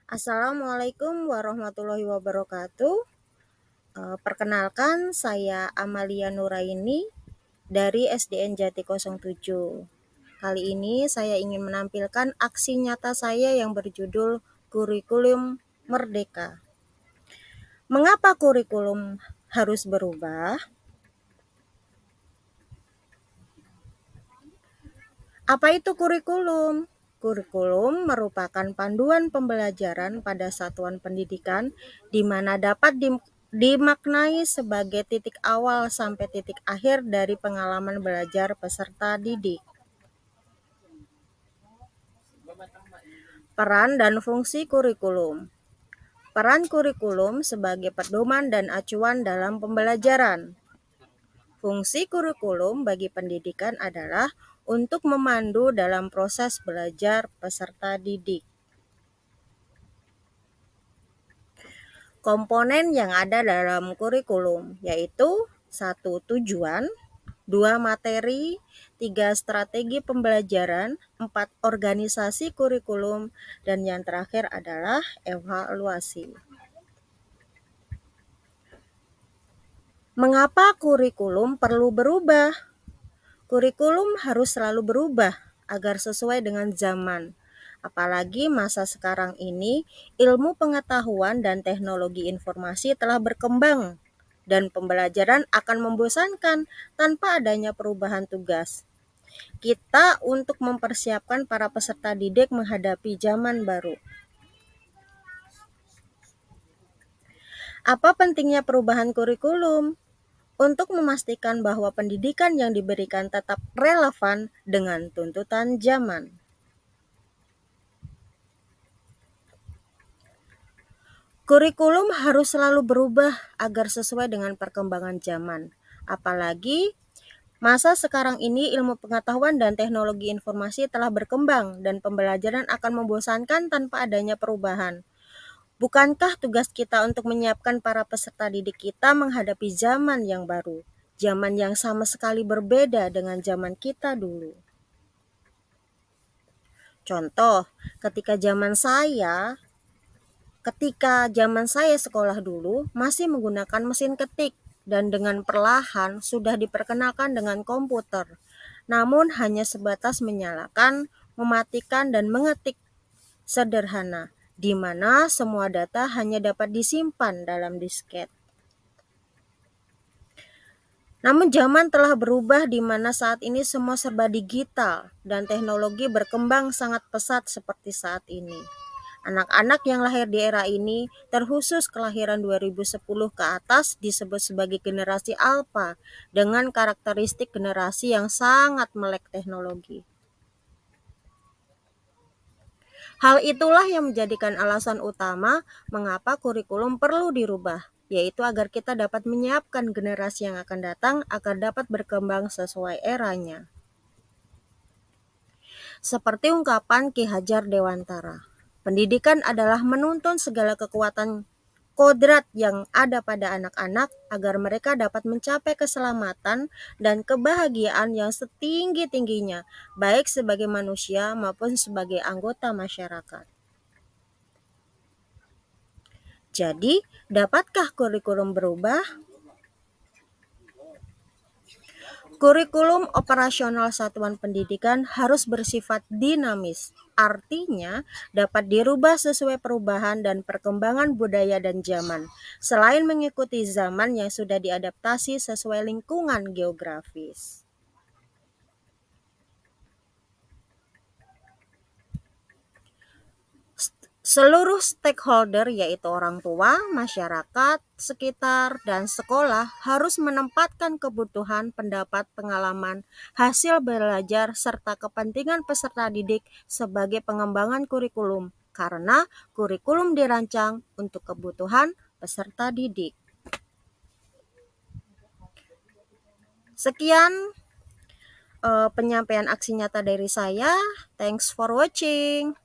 Assalamualaikum warahmatullahi wabarakatuh. Perkenalkan, saya Amalia Nuraini dari SDN Jati 07. Kali ini saya ingin menampilkan aksi nyata saya yang berjudul Kurikulum Merdeka. Mengapa kurikulum harus berubah? Apa itu kurikulum? Kurikulum merupakan panduan pembelajaran pada satuan pendidikan di mana dapat dimaknai sebagai titik awal sampai titik akhir dari pengalaman belajar peserta didik. Peran dan fungsi kurikulum. Peran kurikulum sebagai pedoman dan acuan dalam pembelajaran. Fungsi kurikulum bagi pendidikan adalah untuk memandu dalam proses belajar peserta didik. Komponen yang ada dalam kurikulum yaitu 1. Tujuan, 2. Materi, 3. Strategi pembelajaran, 4. Organisasi kurikulum, dan yang terakhir adalah evaluasi. Mengapa kurikulum perlu berubah? Kurikulum harus selalu berubah agar sesuai dengan zaman. Apalagi masa sekarang ini, ilmu pengetahuan dan teknologi informasi telah berkembang dan pembelajaran akan membosankan tanpa adanya perubahan tugas. Kita untuk mempersiapkan para peserta didik menghadapi zaman baru. Apa pentingnya perubahan kurikulum? Untuk memastikan bahwa pendidikan yang diberikan tetap relevan dengan tuntutan zaman. Kurikulum harus selalu berubah agar sesuai dengan perkembangan zaman. Apalagi masa sekarang ini ilmu pengetahuan dan teknologi informasi telah berkembang dan pembelajaran akan membosankan tanpa adanya perubahan. Bukankah tugas kita untuk menyiapkan para peserta didik kita menghadapi zaman yang baru, zaman yang sama sekali berbeda dengan zaman kita dulu? Contoh, ketika zaman saya sekolah dulu masih menggunakan mesin ketik dan dengan perlahan sudah diperkenalkan dengan komputer. Namun hanya sebatas menyalakan, mematikan dan mengetik sederhana, di mana semua data hanya dapat disimpan dalam disket. Namun zaman telah berubah di mana saat ini semua serba digital dan teknologi berkembang sangat pesat seperti saat ini. Anak-anak yang lahir di era ini, terkhusus kelahiran 2010 ke atas, disebut sebagai generasi alfa dengan karakteristik generasi yang sangat melek teknologi. Hal itulah yang menjadikan alasan utama mengapa kurikulum perlu dirubah, yaitu agar kita dapat menyiapkan generasi yang akan datang agar dapat berkembang sesuai eranya. Seperti ungkapan Ki Hajar Dewantara, pendidikan adalah menuntun segala kekuatan kodrat yang ada pada anak-anak agar mereka dapat mencapai keselamatan dan kebahagiaan yang setinggi-tingginya, baik sebagai manusia maupun sebagai anggota masyarakat. Jadi, dapatkah kurikulum berubah? Kurikulum operasional satuan pendidikan harus bersifat dinamis, artinya dapat dirubah sesuai perubahan dan perkembangan budaya dan zaman, selain mengikuti zaman yang sudah diadaptasi sesuai lingkungan geografis. Seluruh stakeholder yaitu orang tua, masyarakat, sekitar, dan sekolah harus menempatkan kebutuhan, pendapat, pengalaman, hasil belajar, serta kepentingan peserta didik sebagai pengembangan kurikulum karena kurikulum dirancang untuk kebutuhan peserta didik. Sekian penyampaian aksi nyata dari saya. Thanks for watching.